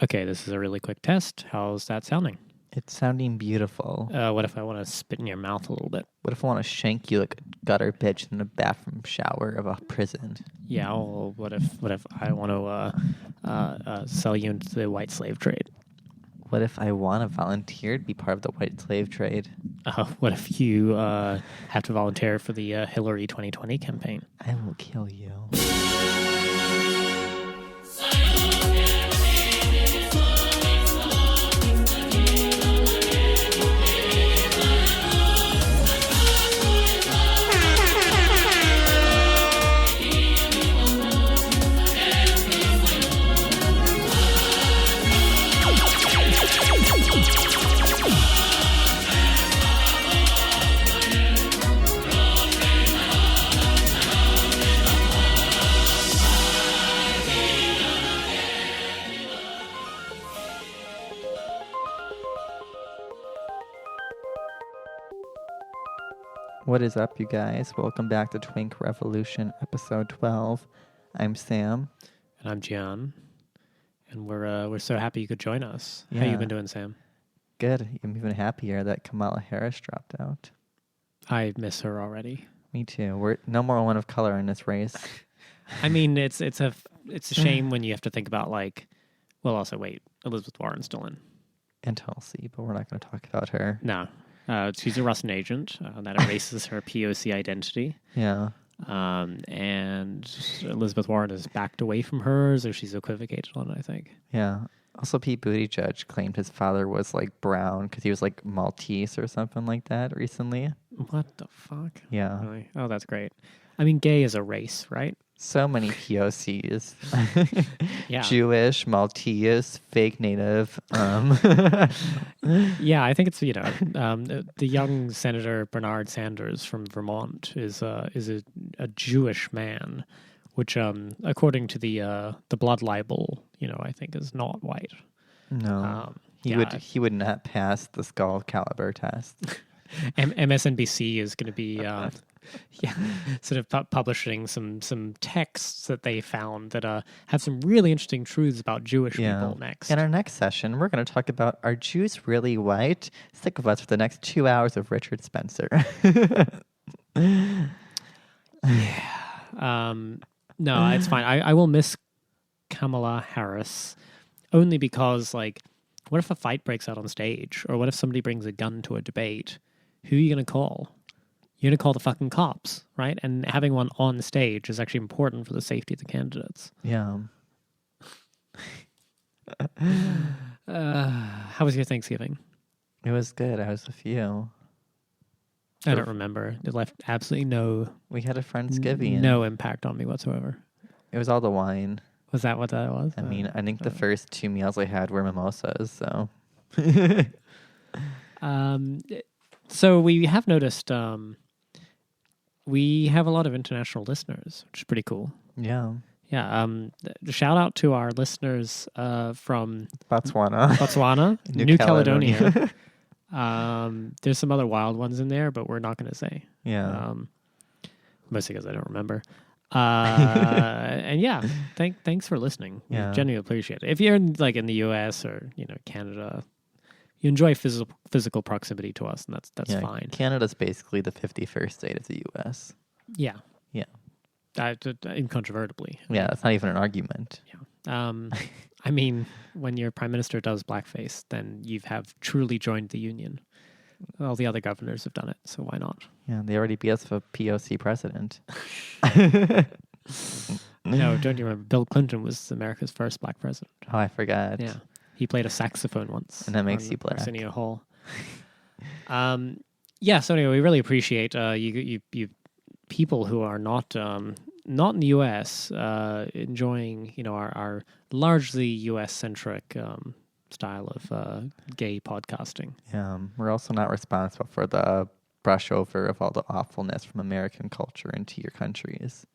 Okay, this is a really quick test. How's that sounding? It's sounding beautiful. What if I want to spit in your mouth a little bit? What if I want to shank you like a gutter bitch in the bathroom shower of a prison? Yeah. Well, what if I want to sell you into the white slave trade? What if I want to volunteer to be part of the white slave trade? What if you have to volunteer for the Hillary 2020 campaign? I will kill you. What is up, you guys? Welcome back to Twink Revolution, episode 12. I'm Sam. And I'm Gian. And we're so happy you could join us. How you Yeah. been doing, Sam? Good. I'm even happier that Kamala Harris dropped out. I miss her already. Me too. We're no more one of color in this race. I mean, it's a shame when you have to think about also wait, Elizabeth Warren's still in. And Tulsi, but we're not going to talk about her. No, she's a Russian agent. That erases her POC identity. Yeah. And Elizabeth Warren has backed away from hers, or she's equivocated on it, I think. Yeah. Also, Pete Buttigieg claimed his father was like brown because he was like Maltese or something like that recently. What the fuck? Yeah. Really? Oh, that's great. I mean, gay is a race, right? So many POCs. Yeah. Jewish, Maltese, fake native. Yeah, I think it's the young Senator Bernard Sanders from Vermont is a Jewish man, which according to the blood libel, I think is not white. No. Yeah. He would not pass the skull caliber test. MSNBC is going to be sort of publishing some texts that they found that have some really interesting truths about Jewish people next. In our next session, we're going to talk about, are Jews really white? Stick with us for the next 2 hours of Richard Spencer. No, it's fine. I will miss Kamala Harris only because, what if a fight breaks out on stage? Or what if somebody brings a gun to a debate? Who are you going to call? You're going to call the fucking cops, right? And having one on stage is actually important for the safety of the candidates. Yeah. How was your Thanksgiving? It was good. I was with you. I don't remember. It left absolutely We had a Friendsgiving. no impact on me whatsoever. It was all the wine. Was that what that was? I mean, I think the first 2 meals I had were mimosas, so. So we have noticed we have a lot of international listeners, which is pretty cool. Yeah. Yeah. Shout out to our listeners from Botswana. New Caledonia. There's some other wild ones in there, but we're not going to say. Yeah. Mostly because I don't remember. And yeah, thanks for listening. Yeah. Genuinely appreciate it. If you're in the U.S. or Canada, you enjoy physical proximity to us, and that's fine. Canada's basically the 51st state of the U.S. Yeah. Yeah. Incontrovertibly. Yeah, that's not even an argument. Yeah. I mean, when your prime minister does blackface, then you have truly joined the union. All the other governors have done it, so why not? Yeah, they already beat us for POC president. No, don't you remember? Bill Clinton was America's first black president. Oh, I forgot. Yeah. He played a saxophone once. And that makes you black. Arsenio Hall. Yeah, so anyway, we really appreciate you people who are not in the U.S. Enjoying, our largely U.S.-centric style of gay podcasting. Yeah, we're also not responsible for the brush over of all the awfulness from American culture into your countries.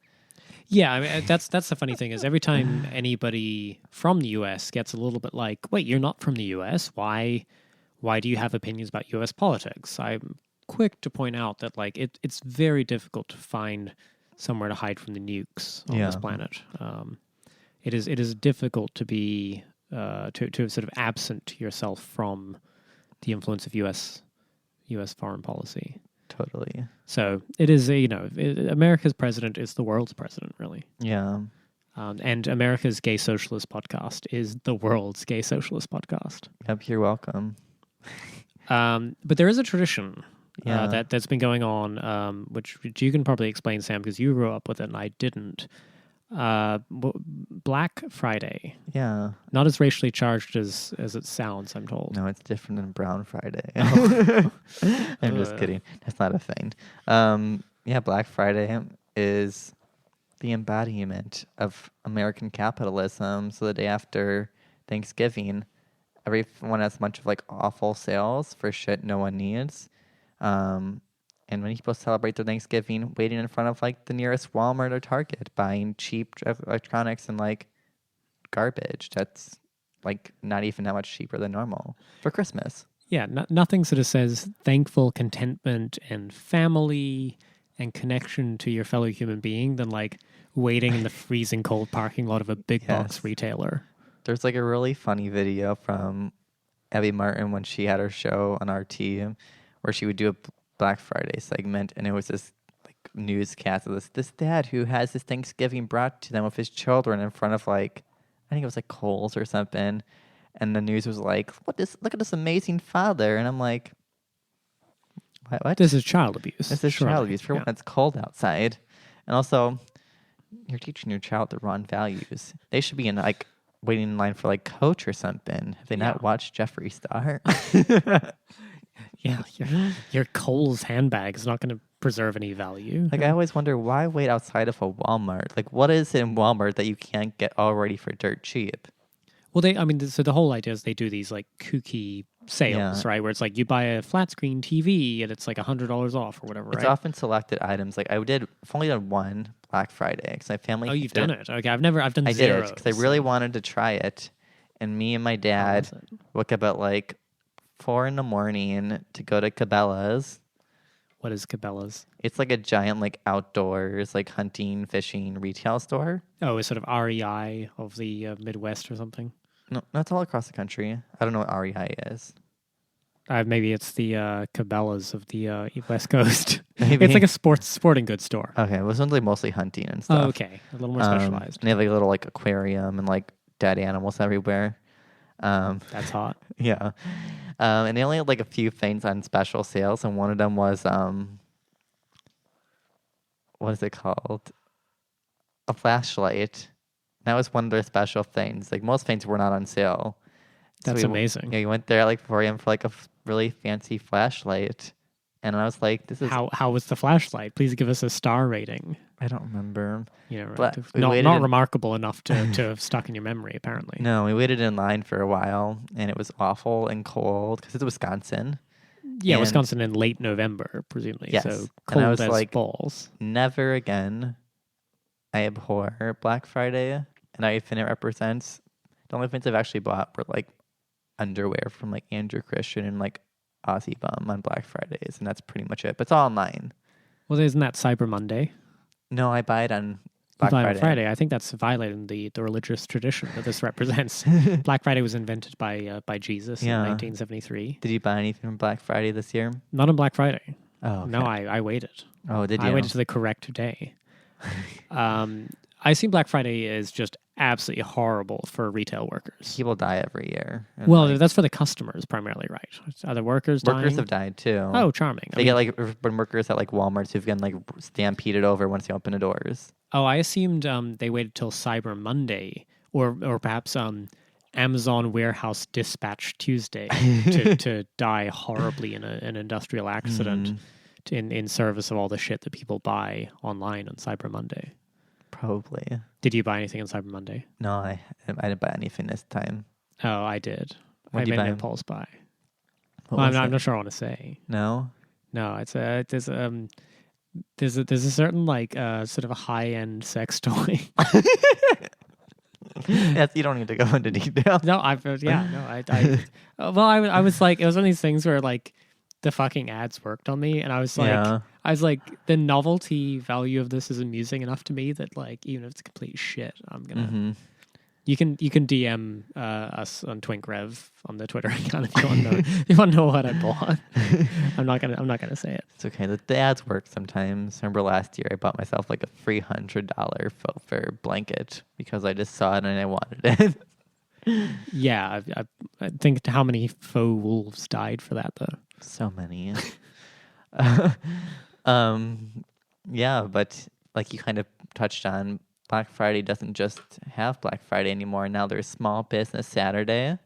Yeah, I mean, that's the funny thing is every time anybody from the U.S. gets a little bit like, wait, you're not from the U.S. Why do you have opinions about U.S. politics? I'm quick to point out that it's very difficult to find somewhere to hide from the nukes on this planet. It is difficult to be to sort of absent yourself from the influence of U.S. foreign policy. Totally. So it is America's president is the world's president, really. Yeah. And America's Gay Socialist podcast is the world's gay socialist podcast. Yep, you're welcome. But there is a tradition that's been going on, which you can probably explain, Sam, because you grew up with it and I didn't. Black Friday. Yeah. Not as racially charged as it sounds, I'm told. No, it's different than Brown Friday. Oh. I'm just kidding. That's not a thing. Black Friday is the embodiment of American capitalism. So the day after Thanksgiving, everyone has a bunch of like awful sales for shit no one needs. And when people celebrate their Thanksgiving, waiting in front of like the nearest Walmart or Target, buying cheap electronics and like garbage that's like not even that much cheaper than normal for Christmas. Yeah, nothing sort of says thankful contentment and family and connection to your fellow human being than like waiting in the freezing cold parking lot of a big box retailer. There's like a really funny video from Abby Martin when she had her show on RT where she would do a Black Friday segment, and it was this like newscast of this dad who has his Thanksgiving brought to them with his children in front of like, I think it was like Kohl's or something, and the news was like, look at this amazing father, and I'm like, what? This is child abuse. This is child abuse for when it's cold outside, and also you're teaching your child the wrong values. They should be in like waiting in line for like Coach or something. Have they not watched Jeffree Star? Yeah, your Kohl's handbag is not going to preserve any value. Like, I always wonder, why wait outside of a Walmart? Like, what is in Walmart that you can't get already for dirt cheap? Well, so the whole idea is they do these like kooky sales, right? Where it's like you buy a flat screen TV and it's like $100 off or whatever, It's right? often selected items. Like, I've only done one Black Friday because my family. Oh, you've done it? Okay, I've done I zero. did it because I really wanted to try it, and me and my dad woke up at like 4 a.m. to go to Cabela's. What is Cabela's? It's like a giant like outdoors like hunting, fishing retail store. Oh, it's sort of REI of the Midwest or something. No, that's all across the country. I don't know what REI is. Maybe it's the Cabela's of the West Coast. Maybe. It's like a sporting goods store. Okay, it was like mostly hunting and stuff. Oh, okay, a little more specialized. And they have like a little like aquarium and like dead animals everywhere. That's hot. Yeah. And they only had like a few things on special sales, and one of them was what is it called? A flashlight. That was one of their special things. Like most things were not on sale. That's amazing. Yeah, you went there at like 4 a.m. for like a really fancy flashlight, and I was like, "This is how was the flashlight? Please give us a star rating." I don't remember. Yeah, right. But not remarkable enough to have stuck in your memory, apparently. No, we waited in line for a while, and it was awful and cold because it's Wisconsin. Yeah, Wisconsin in late November, presumably. Yes. So And I cold was as like, balls. Never again. I abhor Black Friday, and everything it represents. The only things I've actually bought were like underwear from like Andrew Christian and like Aussie Bum on Black Fridays, and that's pretty much it. But it's all online. Well, isn't that Cyber Monday? No, I buy it on Black Friday. I think that's violating the religious tradition that this represents. Black Friday was invented by Jesus in 1973. Did you buy anything from Black Friday this year? Not on Black Friday. Oh, okay. No, I waited. Oh, did you? I waited to the correct day. I see Black Friday is just absolutely horrible for retail workers. People die every year. Well, that's for the customers primarily, right? Are the workers dying? Workers have died too. Oh, charming. They get like workers at like Walmart's who've gotten like stampeded over once they open the doors. Oh, I assumed they waited till Cyber Monday or perhaps Amazon Warehouse Dispatch Tuesday to die horribly in an industrial accident in service of all the shit that people buy online on Cyber Monday. Probably. Did you buy anything on Cyber Monday? No, I didn't buy anything this time. Oh, I did. What I did you made buy? an impulse buy. What Well, was I'm it? not sure I want to say. No? No, there's a certain like sort of a high end sex toy. Yes, you don't need to go into detail. No, I was like, it was one of these things where like the fucking ads worked on me, and I was like, the novelty value of this is amusing enough to me that like even if it's complete shit, I'm gonna You can DM us on TwinkRev on the Twitter account if you want to know. If you want to know what I bought. I'm not gonna say it. It's okay. The ads work sometimes. Remember last year I bought myself like a $300 faux fur blanket because I just saw it and I wanted it. Yeah, I think how many faux wolves died for that though. So many. Yeah, but like you kind of touched on, Black Friday doesn't just have Black Friday anymore. Now there's Small Business Saturday.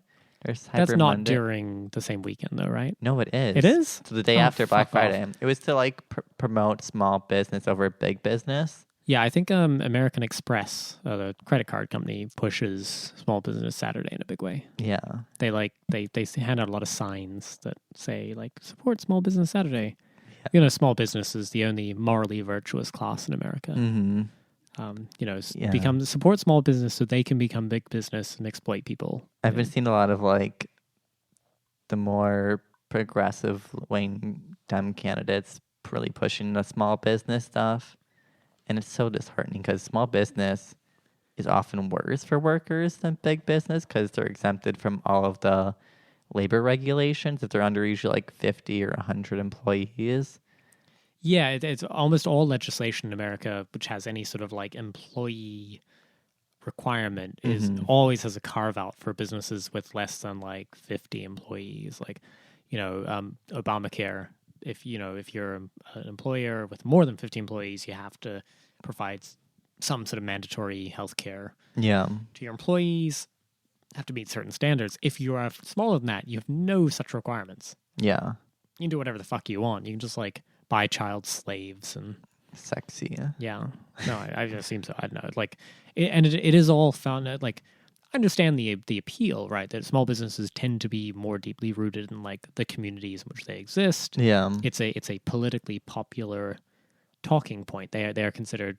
There's Cyber That's not Monday. during the same weekend though, right? No, it is. It is? So the day Oh, after Black fuck off. Friday. It was to like promote small business over big business. Yeah, I think American Express, the credit card company, pushes Small Business Saturday in a big way. Yeah. They hand out a lot of signs that say like support Small Business Saturday. Yeah. You know, small business is the only morally virtuous class in America. Mm-hmm. Yeah. Become support small business so they can become big business and exploit people. I've been seeing a lot of like the more progressive wing Dem candidates really pushing the small business stuff. And it's so disheartening because small business is often worse for workers than big business because they're exempted from all of the labor regulations if they're under usually like 50 or 100 employees. Yeah, it's almost all legislation in America which has any sort of like employee requirement is always has a carve out for businesses with less than like 50 employees. Like, Obamacare. If you're an employer with more than 50 employees, you have to provide some sort of mandatory health care Yeah. to your employees. Have to meet certain standards. If you are smaller than that, you have no such requirements. Yeah. You can do whatever the fuck you want. You can just like buy child slaves and Sexy. yeah. No, I just seem so. I don't know. Like, it is all found. Like, I understand the appeal, right? That small businesses tend to be more deeply rooted in like the communities in which they exist. Yeah. It's a politically popular talking point. They are considered,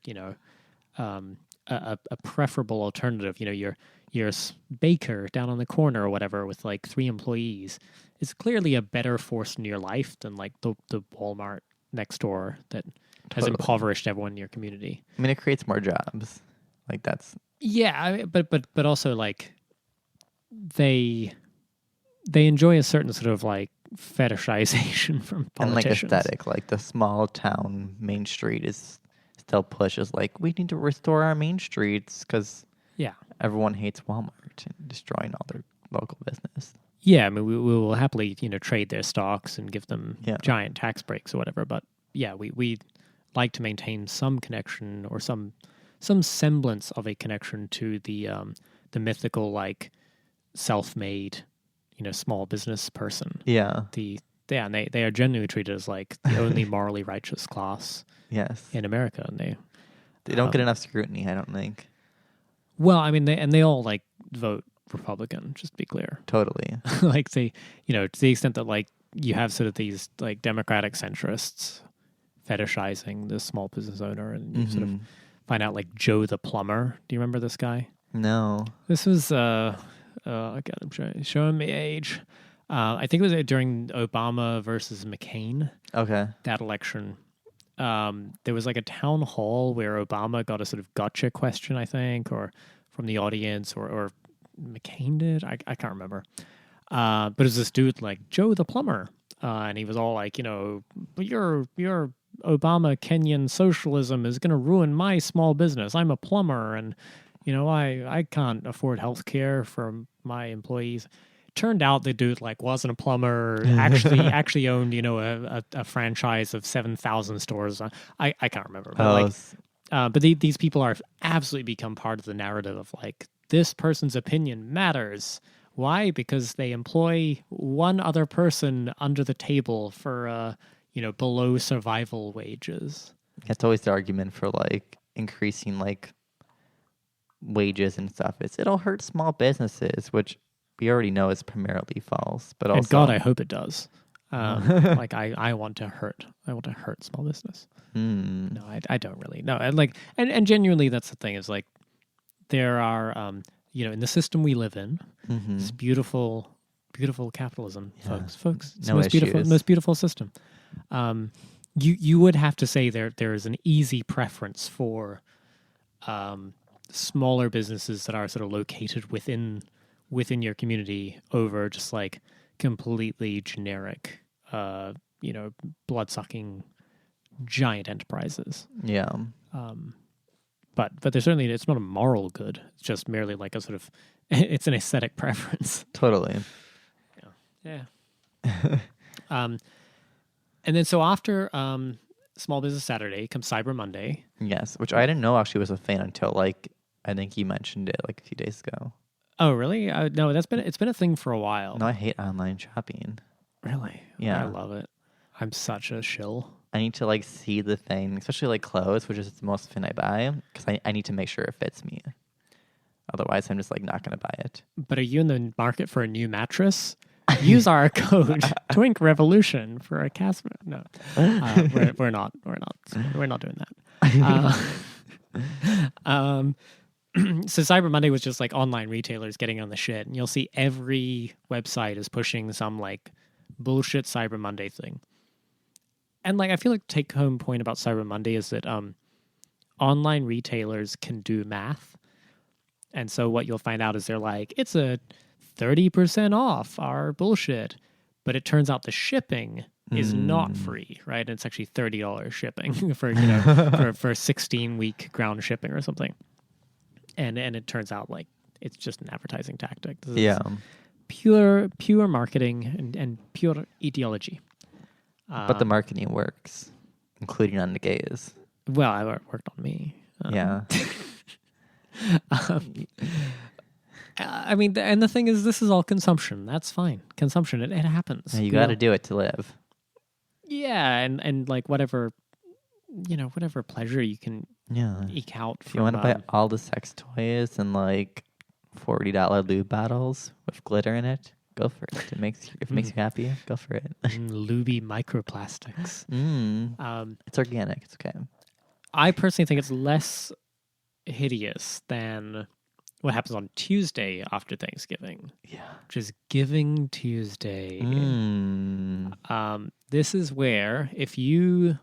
a preferable alternative. Your baker down on the corner or whatever with like 3 employees is clearly a better force in your life than like the Walmart next door that has Totally. impoverished everyone in your community. I mean, it creates more jobs. Like that's Yeah, but also like they enjoy a certain sort of like fetishization from and like politicians. aesthetic. Like the small town main street is still pushes like we need to restore our main streets because Yeah. everyone hates Walmart and destroying all their local business. Yeah, I mean, we will happily, trade their stocks and give them Yeah. giant tax breaks or whatever. But yeah, we like to maintain some connection or some semblance of a connection to the mythical like self-made, small business person. Yeah. And they are genuinely treated as like the only morally righteous class Yes. in America, and They don't get enough scrutiny, I don't think. well, I mean, they all like vote Republican. Just to be clear. Totally. Like they, to the extent that like you have sort of these like democratic centrists fetishizing the small business owner, and you sort of find out like Joe the plumber. Do you remember this guy? No. This was God, I'm showing me age. I think it was during Obama versus McCain, Okay. that election. There was like a town hall where Obama got a sort of gotcha question, I think, or from the audience, or McCain did. I can't remember. But it was this dude like Joe the plumber, and he was all like, your Obama Kenyan socialism is going to ruin my small business. I'm a plumber, and I can't afford health care for my employees. Turned out the dude like wasn't a plumber. Actually owned a franchise of 7,000 stores. I can't remember. But but these people are absolutely become part of the narrative of like this person's opinion matters. Why? Because they employ one other person under the table for below survival wages. That's always the argument for like increasing like wages and stuff. It'll hurt small businesses, which we already know is primarily false. But also, And God, I hope it does. Like I want to hurt. I want to hurt small business. No, I don't really. No, and genuinely, that's the thing. Is like there are in the system we live in, this beautiful capitalism, folks. It's No issues. most beautiful system. You would have to say there is an easy preference for smaller businesses that are sort of located within your community over just like completely generic, blood sucking giant enterprises. Yeah. But there's certainly, it's not a moral good. It's just merely like a sort of, it's an aesthetic preference. Totally. Yeah. And then so after Small Business Saturday comes Cyber Monday. Yes, which I didn't know actually was a thing until like I think you mentioned it like a few days ago. Oh, really? No, it's been a thing for a while. No, I hate online shopping. Really? Yeah. I love it. I'm such a shill. I need to like see the thing, especially like clothes, which is the most thing I buy, because I need to make sure it fits me. Otherwise, I'm just like not going to buy it. But are you in the market for a new mattress? Use our code Twink Revolution for a Casper. No, we're not doing that. So Cyber Monday was just like online retailers getting on the shit, and you'll see every website is pushing some like bullshit Cyber Monday thing. And like I feel like take home point about Cyber Monday is that online retailers can do math, and so what you'll find out is they're like, it's a 30% off our bullshit, but it turns out the shipping is not free, right? And it's actually $30 shipping for for 16-week ground shipping or something. And it turns out like it's just an advertising tactic. This is pure marketing and pure ideology. But the marketing works, including on the gays. Well, it worked on me. Yeah. I mean, and the thing is, this is all consumption. That's fine. Consumption, it happens. Yeah, you got to do it to live. Yeah, and like whatever pleasure you can eke out. If you want to buy all the sex toys and like $40 lube bottles with glitter in it, go for it. If it makes you happy, go for it. Lubey microplastics. It's organic. It's okay. I personally think it's less hideous than what happens on Tuesday after Thanksgiving. Yeah. Which is Giving Tuesday. This is where if you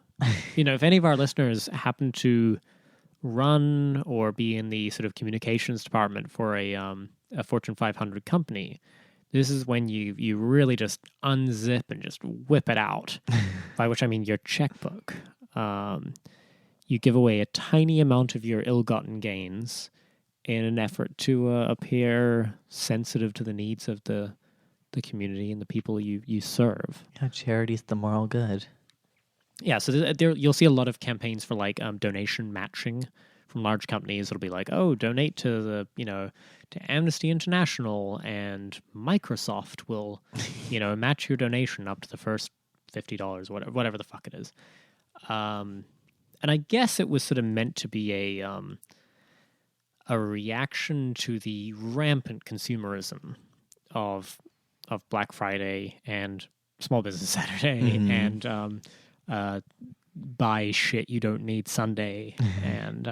if any of our listeners happen to run or be in the sort of communications department for a Fortune 500 company, this is when you really just unzip and just whip it out, by which I mean your checkbook. You give away a tiny amount of your ill-gotten gains in an effort to appear sensitive to the needs of the community and the people you serve. Yeah, charity's the moral good. Yeah, so there you'll see a lot of campaigns for like donation matching from large companies. It'll be like, oh, donate to the to Amnesty International, and Microsoft will match your donation up to the first $50, whatever the fuck it is. And I guess it was sort of meant to be a reaction to the rampant consumerism of Black Friday and Small Business Saturday and buy shit you don't need Sunday and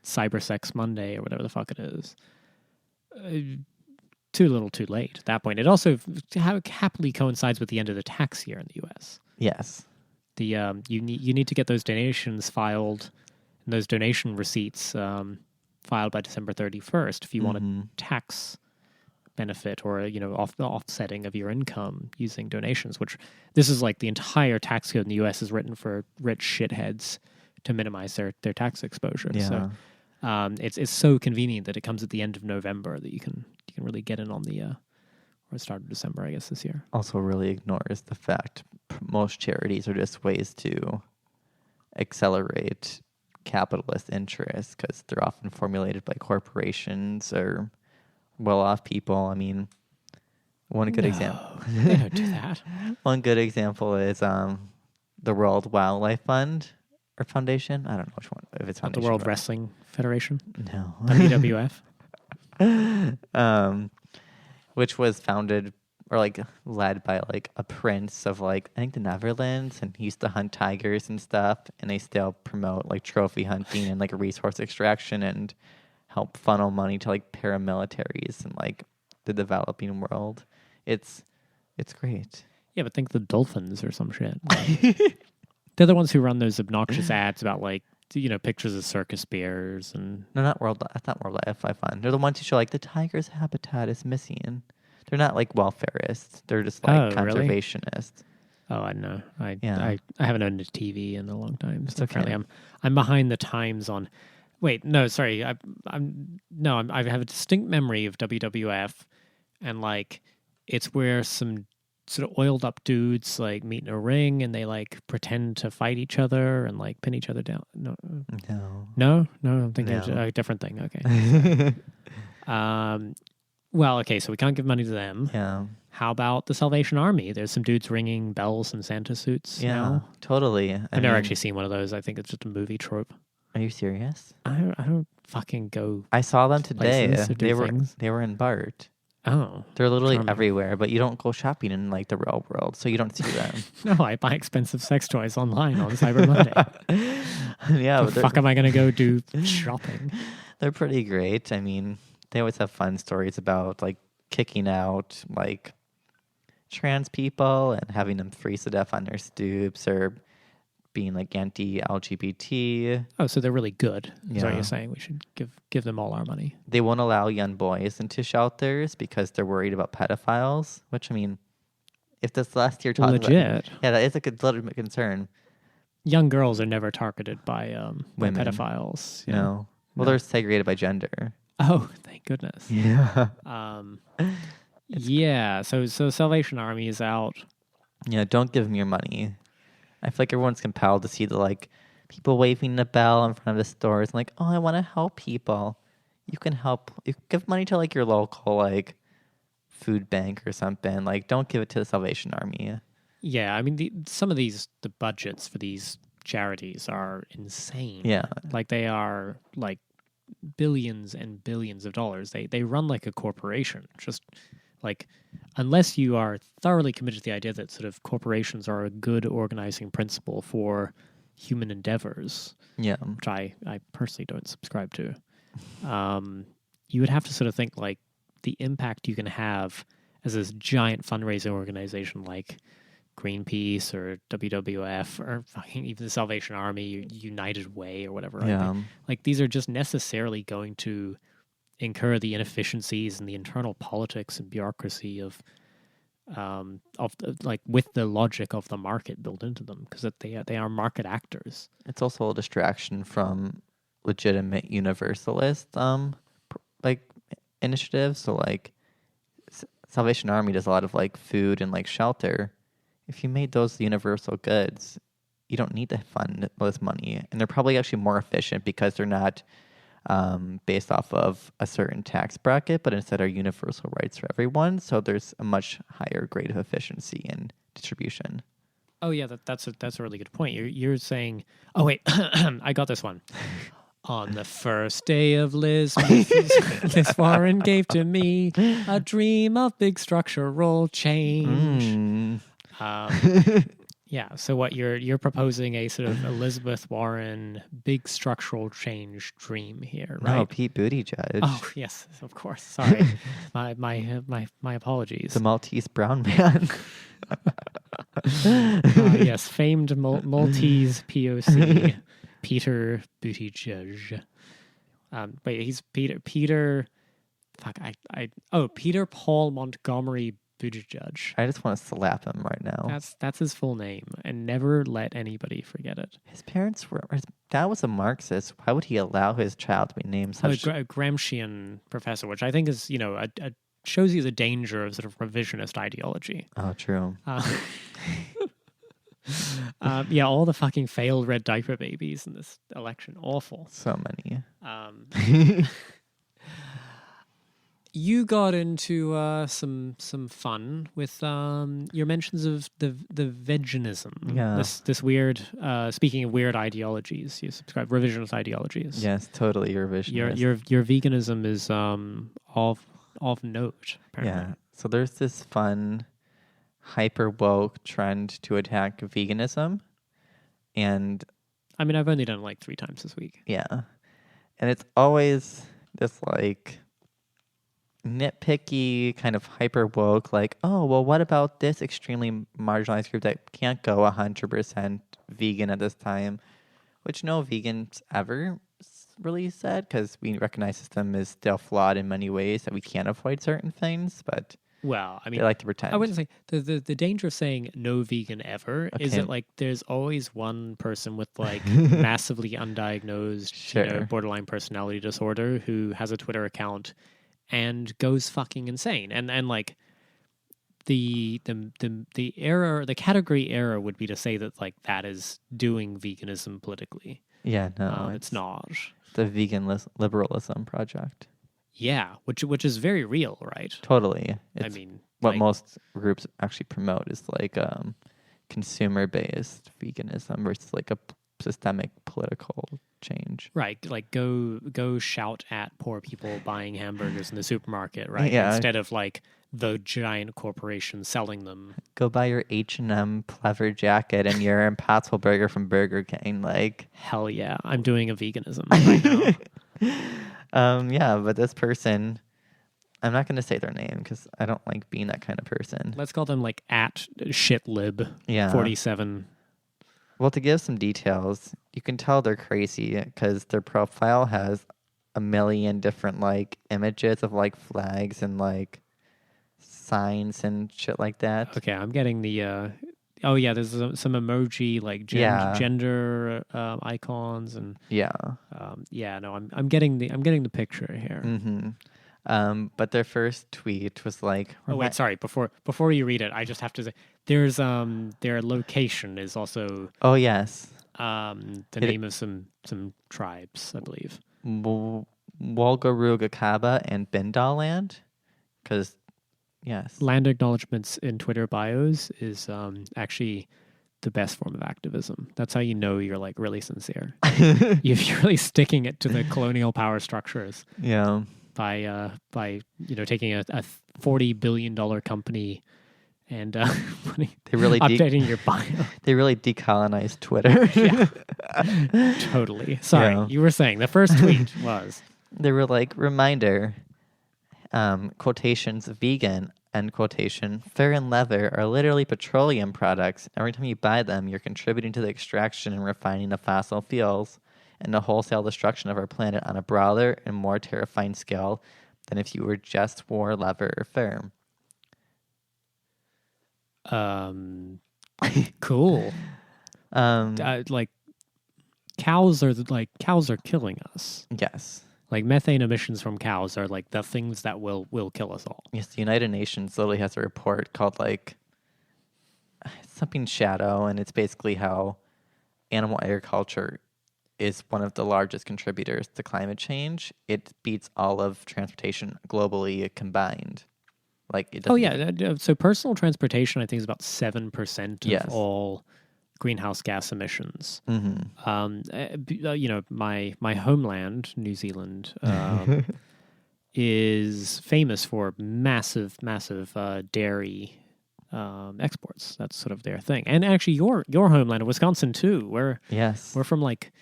Cyber Sex Monday or whatever the fuck it is. Too little, too late at that point. It also happily coincides with the end of the tax year in the U.S. Yes. The you need to get those donations filed and those donation receipts filed by December 31st if you want a tax benefit or offsetting of your income using donations. Which this is like the entire tax code in the U.S. is written for rich shitheads to minimize their tax exposure. Yeah. So it's so convenient that it comes at the end of November that you can really get in on the or the start of December, I guess, this year. Also really ignores the fact most charities are just ways to accelerate capitalist interests because they're often formulated by corporations or well-off people. I mean, one good example. They don't do that. One good example is the World Wildlife Fund or Foundation. I don't know which one. If it's Not foundation, the World Wrestling Federation, No. WWF. Which was founded or like led by like a prince of like I think the Netherlands, and he used to hunt tigers and stuff, and they still promote like trophy hunting and like resource extraction and help funnel money to like paramilitaries and like the developing world. It's great. Yeah, but think the dolphins or some shit. They're the ones who run those obnoxious ads about like pictures of circus bears and No, not That's not wildlife fund. They're the ones who show like the tiger's habitat is missing. They're not like welfareists. They're just like really? conservationists. Oh, I know. Yeah. I haven't owned a TV in a long time. It's So okay. apparently I'm behind the times on. Wait, no, sorry. I have a distinct memory of WWF, and like it's where some sort of oiled up dudes like meet in a ring and they like pretend to fight each other and like pin each other down. No, No. I'm thinking of No. a different thing. Okay. Well, okay, so we can't give money to them. Yeah. How about the Salvation Army? There's some dudes ringing bells in Santa suits Yeah. now. Totally. I've never actually seen one of those. I think it's just a movie trope. Are you serious? I don't fucking go. I saw them today. Places to do things. They were in BART. Oh. They're literally Charming. everywhere, but you don't go shopping in like the real world, so you don't see them. No, I buy expensive sex toys online on Cyber Monday. Yeah, The fuck am I going to go do shopping? they're pretty great. I mean, they always have fun stories about like kicking out like trans people and having them freeze to death on their stoops, or being like anti-LGBT. Oh, so they're really good. Is what Yeah. you're saying? We should give them all our money. They won't allow young boys into shelters because they're worried about pedophiles. Which, I mean, if this last year taught Legit. yeah, that is a good legitimate concern. Young girls are never targeted by Women. pedophiles. You Yeah. know, well, No. they're segregated by gender. Oh, thank goodness. Yeah. Yeah. So Salvation Army is out. Yeah, don't give them your money. I feel like everyone's compelled to see the like people waving the bell in front of the stores and like, oh, I want to help people. You can help. You can give money to like your local like food bank or something. Like, don't give it to the Salvation Army. Yeah, I mean, some of the budgets for these charities are insane. Yeah. Like they are like billions and billions of dollars. They run like a corporation. Just like, unless you are thoroughly committed to the idea that sort of corporations are a good organizing principle for human endeavors, Yeah. which I personally don't subscribe to, you would have to sort of think like the impact you can have as this giant fundraising organization like Greenpeace or WWF or fucking even the Salvation Army, United Way or whatever. Yeah. Like these are just necessarily going to incur the inefficiencies and the internal politics and bureaucracy of like with the logic of the market built into them, because they are market actors. It's also a distraction from legitimate universalist like initiatives. So like Salvation Army does a lot of like food and like shelter. If you made those universal goods, you don't need to fund this money, and they're probably actually more efficient because they're not based off of a certain tax bracket, but instead are universal rights for everyone. So there's a much higher grade of efficiency in distribution. Oh yeah, that's a really good point. You're saying, oh wait, I got this one. On the first day of Liz Warren gave to me a dream of big structural change. Yeah, so what you're proposing a sort of Elizabeth Warren big structural change dream here, right? No, Pete Buttigieg. Oh yes, of course. Sorry, my apologies. The Maltese brown man. Yes, famed Maltese POC Peter Buttigieg. Wait, he's Peter. Fuck, Peter Paul Montgomery Buttigieg. I just want to slap him right now. That's his full name, and never let anybody forget it. His dad was a Marxist. Why would he allow his child to be named such? A Gramscian professor, which I think is, shows you the danger of sort of revisionist ideology. Oh, true. Yeah, all the fucking failed red diaper babies in this election. Awful. So many. You got into some fun with your mentions of the veganism. Yeah. This weird. Speaking of weird ideologies, you subscribe revisionist ideologies. Yes, totally revisionist. Your veganism is of note. Apparently. Yeah. So there's this fun, hyper woke trend to attack veganism, and I mean, I've only done it like 3 times this week. yeah, and it's always this like nitpicky kind of hyper woke, like, oh, well, what about this extremely marginalized group that can't go 100% vegan at this time? which no vegans ever really said, because we recognize them as still flawed in many ways, that we can't avoid certain things, but Well, I they mean, like to pretend. I wouldn't say the danger of saying no vegan ever is Okay. that like there's always one person with like massively undiagnosed, Sure. borderline personality disorder who has a Twitter account and goes fucking insane. And like the error, the category error would be to say that like that is doing veganism politically. Yeah, no, It's not. the vegan liberalism project. Yeah, which is very real, right? Totally. It's I mean, what like, most groups actually promote is like consumer based veganism versus like a systemic political change. right, like go shout at poor people buying hamburgers in the supermarket, right? Yeah. Instead of like the giant corporation selling them. Go buy your H&M pleather jacket and your Impossible Burger from Burger King. Like, Hell yeah, I'm doing a veganism right now. yeah, but this person, I'm not going to say their name because I don't like being that kind of person. Let's call them like at shitlib Yeah. 47. Well, to give some details, you can tell they're crazy because their profile has a million different like images of like flags and like signs and shit like that. Okay, I'm getting the. Oh yeah, there's some emoji like Yeah. gender icons and Yeah. yeah. No, I'm getting the picture here. But their first tweet was like, Oh wait, sorry. Before you read it, I just have to say there's their location is also oh yes, the It- name of some tribes, I believe. Wolgarugakaba and Bindaland, because yes, Land acknowledgements in Twitter bios is actually the best form of activism. That's how you know you're like really sincere. If you're really sticking it to the colonial power structures yeah, by taking a $40 billion company and they really updating your bio. they really decolonized Twitter. Totally. Sorry, Yeah. you were saying the first tweet was They were like, reminder, quotations, vegan, end quotation, fair and leather are literally petroleum products. Every time you buy them, you're contributing to the extraction and refining of fossil fuels and the wholesale destruction of our planet on a broader and more terrifying scale than if you were just wore leather or fur. cool. Um, Like cows are killing us. yes. Like methane emissions from cows are like the things that will kill us all. Yes, the United Nations literally has a report called like something shadow, and it's basically how animal agriculture is one of the largest contributors to climate change. It beats all of transportation globally combined. Like it Oh doesn't- yeah, so personal transportation I think is about 7% of Yes. all greenhouse gas emissions. Mhm. My homeland, New Zealand, is famous for massive dairy exports. That's sort of their thing. And actually, your homeland of Wisconsin too, where Yes. we're from, like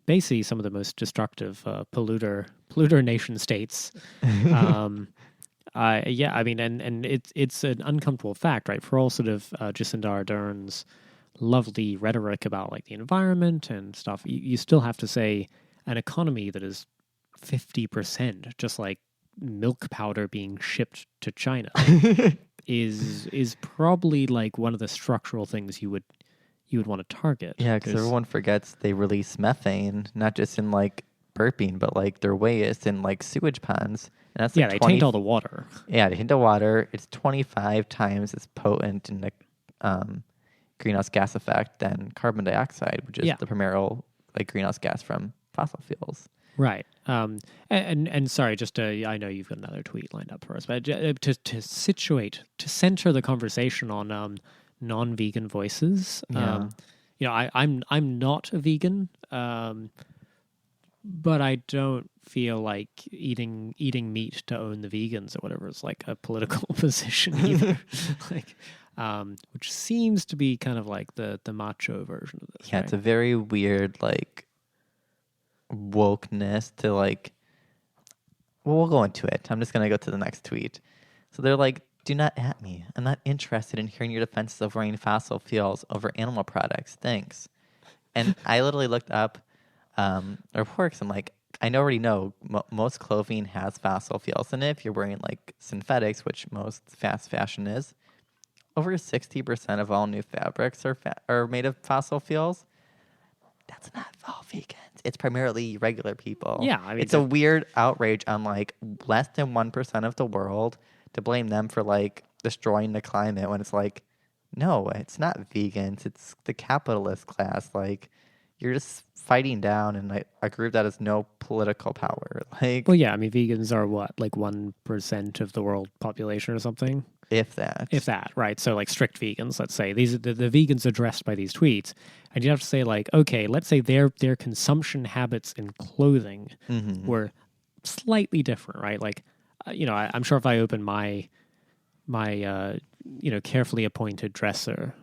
basically some of the most destructive polluter nation states. Yeah, I mean, and it's an uncomfortable fact, right? For all sort of Jacinda Ardern's lovely rhetoric about like the environment and stuff, you still have to say an economy that is 50%, just like milk powder being shipped to China, is probably like one of the structural things you would want to target. Yeah, because everyone forgets they release methane, not just in like burping, but like their waste in like sewage ponds. And that's yeah, like they taint all the water. Yeah, they hit the water. It's 25 times as potent in the greenhouse gas effect than carbon dioxide, which is Yeah. the primary like greenhouse gas from fossil fuels. Right. And sorry, just I know you've got another tweet lined up for us, but to center the conversation on non-vegan voices. Yeah. I'm not a vegan, but I don't feel like eating meat to own the vegans or whatever is like a political position either. Like, which seems to be kind of like the macho version of this. Yeah, right? it's a very weird like wokeness to like. Well, we'll go into it. I'm just gonna go to the next tweet. So they're like, "Do not at me. I'm not interested in hearing your defenses of running fossil fuels over animal products. Thanks." And I literally looked up or porks. I'm like, I already know most clothing has fossil fuels in it. If you're wearing like synthetics, which most fast fashion is, over 60% of all new fabrics are made of fossil fuels. That's not all vegans. It's primarily regular people. Yeah, I mean, it's a weird outrage on like less than 1% of the world to blame them for like destroying the climate when it's like, no, it's not vegans. It's the capitalist class. Like, you're just fighting down and a group that has no political power. Like, well, yeah, I mean, vegans are what, like 1% of the world population or something? if that. If that, right? So like strict vegans, let's say these are the vegans addressed by these tweets, and you have to say like, okay, let's say their consumption habits in clothing were slightly different, right? Like, I'm sure if I open my carefully appointed dresser,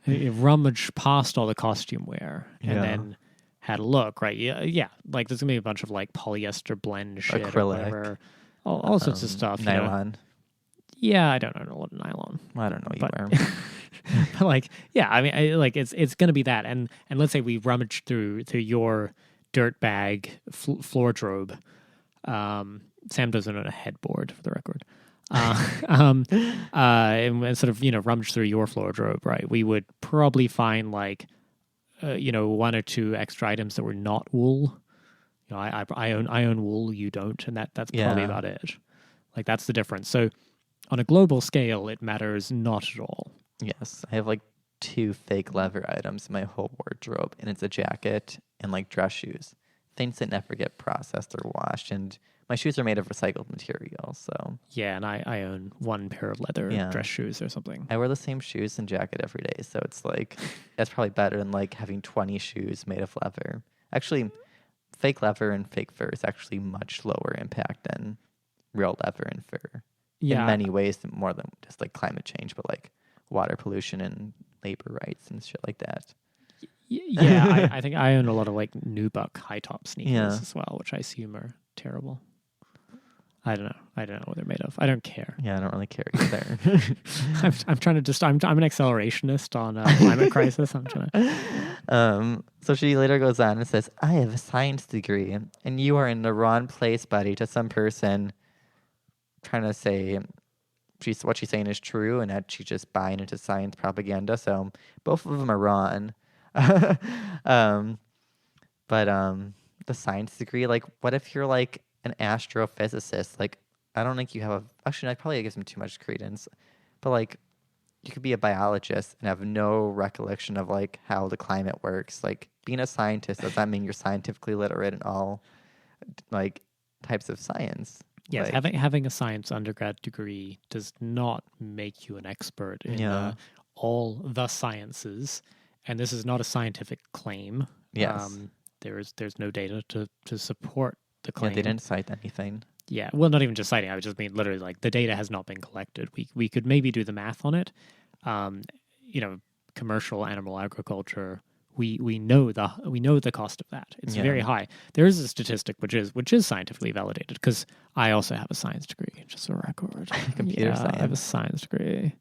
rummage past all the costume wear, and then had a look, right? Yeah, like there's gonna be a bunch of like polyester blend shit, Acrylic, or whatever, all sorts of stuff, nylon. Yeah, I don't know what nylon. I don't know what you But- wear. But like, yeah, I mean, it's going to be that, and let's say we rummage through your dirtbag floordrobe. Sam doesn't own a headboard, for the record. And sort of rummage through your floordrobe, right? We would probably find like, one or two extra items that were not wool. I own wool, you don't, and that's probably about it. Like that's the difference. So on a global scale, it matters not at all. Yes, I have like 2 fake leather items in my whole wardrobe, and it's a jacket and like dress shoes, things that never get processed or washed. And my shoes are made of recycled material, so Yeah, and I own 1 pair of leather dress shoes or something. I wear the same shoes and jacket every day. So it's like that's probably better than like having 20 shoes made of leather. Actually, fake leather and fake fur is actually much lower impact than real leather and fur. Yeah, In many ways, more than just like climate change, but like water pollution and labor rights and shit like that. Yeah, I think I own a lot of like Nubuck high top sneakers Yeah. as well, which I assume are terrible. I don't know what they're made of. I don't care. Yeah, I don't really care either. I'm trying to just I'm an accelerationist on climate crisis. I'm trying to. So she later goes on and says, I have a science degree, and you are in the wrong place, buddy, to some person trying to say what she's saying is true and that she's just buying into science propaganda. So both of them are wrong. But the science degree, like, what if you're like an astrophysicist? Like, I don't think you have actually, I probably give them too much credence, but like, you could be a biologist and have no recollection of like how the climate works. Like, being a scientist does not mean you're scientifically literate in all like types of science. Yes, Like, having a science undergrad degree does not make you an expert in all the sciences, and this is not a scientific claim. Yes. There's no data to support the claim. yeah, they didn't cite anything. Yeah, well, not even just citing. I was just mean literally like the data has not been collected. We could maybe do the math on it. Commercial animal agriculture. We know the cost of that. It's very high. There is a statistic which is scientifically validated because I also have a science degree, just a record. Computer science. I have a science degree.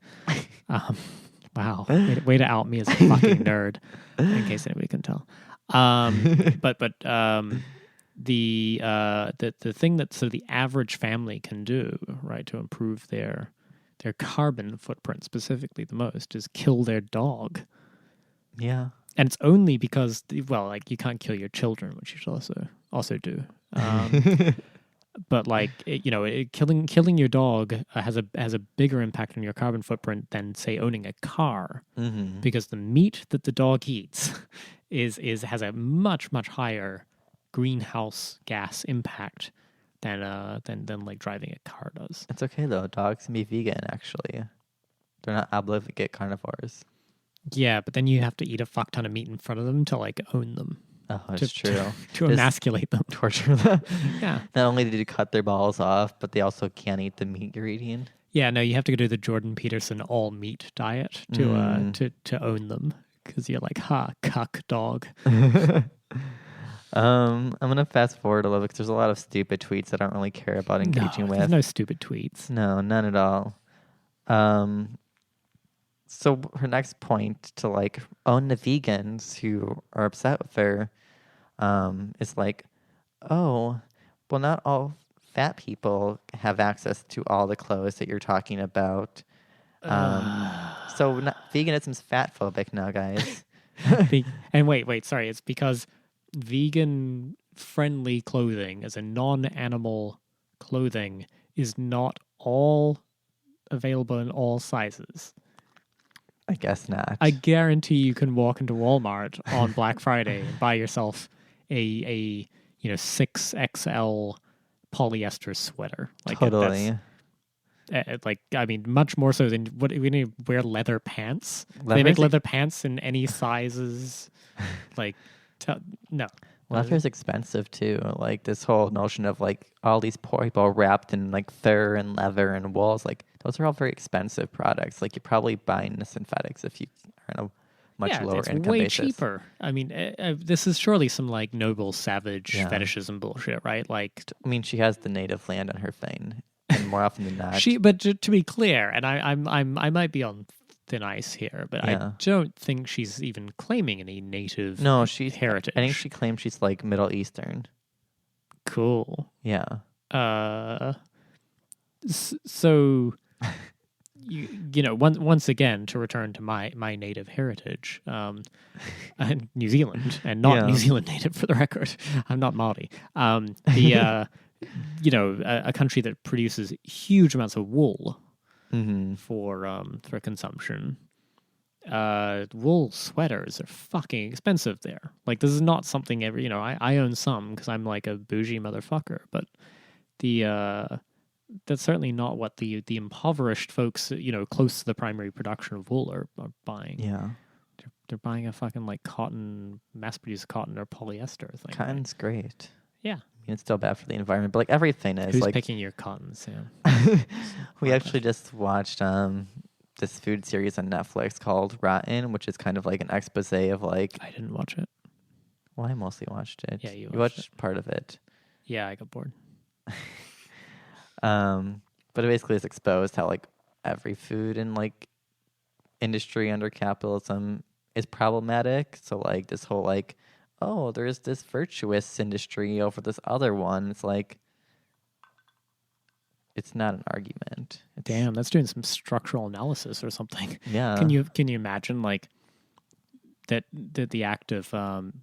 Wow, way to out me as a fucking nerd, in case anybody can tell. But the thing that sort of the average family can do, right, to improve their carbon footprint specifically the most is kill their dog. Yeah. And it's only because, well, like you can't kill your children, which you should also do. But like killing your dog has a bigger impact on your carbon footprint than say owning a car, because the meat that the dog eats has a much higher greenhouse gas impact than like driving a car does. It's okay though. Dogs can be vegan actually. They're not obligate carnivores. Yeah, but then you have to eat a fuck ton of meat in front of them to like own them. Oh, that's true. To Just emasculate them. torture them. Yeah. Not only did you cut their balls off, but they also can't eat the meat you're eating. Yeah, no, you have to go do the Jordan Peterson all meat diet to own them because you're like, cuck dog. I'm gonna fast forward a little because there's a lot of stupid tweets I don't really care about engaging with. There's no stupid tweets. No, none at all. So her next point to like own the vegans who are upset with her, is like, oh, well, not all fat people have access to all the clothes that you're talking about. So veganism's fat phobic now, guys. And wait, sorry. It's because vegan friendly clothing, as a non-animal clothing, is not all available in all sizes. I guess not. I guarantee you can walk into Walmart on Black Friday and buy yourself a 6XL polyester sweater. Like totally. I mean, much more so than what we need to wear leather pants. They Leather's make leather pants in any sizes. Like, no. Leather's expensive too. Like this whole notion of like all these poor people wrapped in like fur and leather and wools, like those are all very expensive products. Like you're probably buying the synthetics if you are on a much lower it's income way basis. cheaper. I mean, this is surely some like noble savage Yeah. fetishism bullshit, right? Like, I mean, she has the native land on her thing, and more often than not, but to be clear, and I might be on thin ice here, but Yeah. I don't think she's even claiming any native no, she's heritage. I think she claims she's like Middle Eastern. Cool. Yeah. So once again, to return to my native heritage, and New Zealand, and not Yeah. New Zealand native for the record. I'm not Māori. A country that produces huge amounts of wool Mm-hmm. for consumption. Wool sweaters are fucking expensive there. Like, this is not something I own some because I'm like a bougie motherfucker, but that's certainly not what the impoverished folks, close to the primary production of wool are buying. Yeah. They're buying a fucking like cotton, mass-produced cotton or polyester thing. Right? Cotton's great. Yeah. I mean, it's still bad for the environment, but like everything is. Who's like picking your cotton, Sam? we actually just watched this food series on Netflix called Rotten, which is kind of like an expose of like. I didn't watch it. Well, I mostly watched it. Yeah, you watched part of it. Yeah, I got bored. But it basically is exposed how like every food and like industry under capitalism is problematic. So like this whole like, oh, there's this virtuous industry over this other one. It's like, it's not an argument. Damn, that's doing some structural analysis or something. Yeah. Can you imagine like that the act of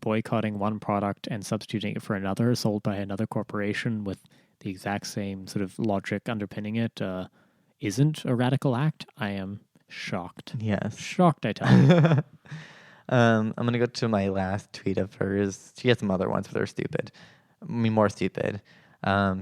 boycotting one product and substituting it for another sold by another corporation with the exact same sort of logic underpinning it isn't a radical act? I am shocked. Yes. Shocked, I tell you. I'm going to go to my last tweet of hers. She has some other ones, but they're stupid. I mean, more stupid.